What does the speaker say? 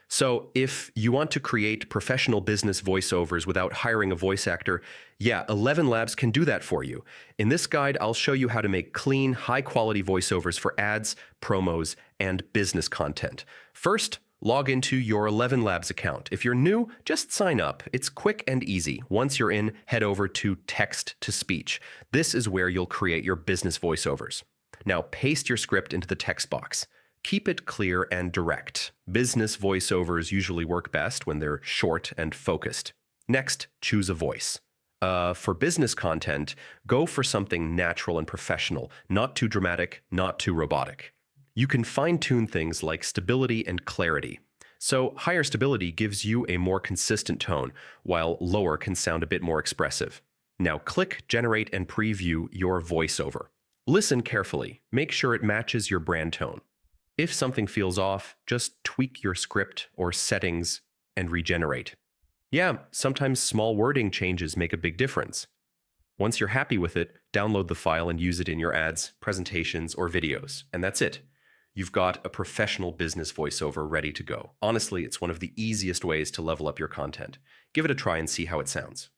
So if you want to create professional business voiceovers without hiring a voice actor, yeah, ElevenLabs can do that for you. In this guide, I'll show you how to make clean, high-quality voiceovers for ads, promos, and business content. First, log into your ElevenLabs account. If you're new, just sign up. It's quick and easy. Once you're in, head over to text-to-speech. This is where you'll create your business voiceovers. Now, paste your script into the text box. Keep it clear and direct. Business voiceovers usually work best when they're short and focused. Next, choose a voice. For business content, go for something natural and professional, not too dramatic, not too robotic. You can fine-tune things like stability and clarity. So higher stability gives you a more consistent tone, while lower can sound a bit more expressive. Now click Generate and preview your voiceover. Listen carefully. Make sure it matches your brand tone. If something feels off, just tweak your script or settings and regenerate. Yeah, sometimes small wording changes make a big difference. Once you're happy with it, download the file and use it in your ads, presentations, or videos, and that's it. You've got a professional business voiceover ready to go. Honestly, it's one of the easiest ways to level up your content. Give it a try and see how it sounds.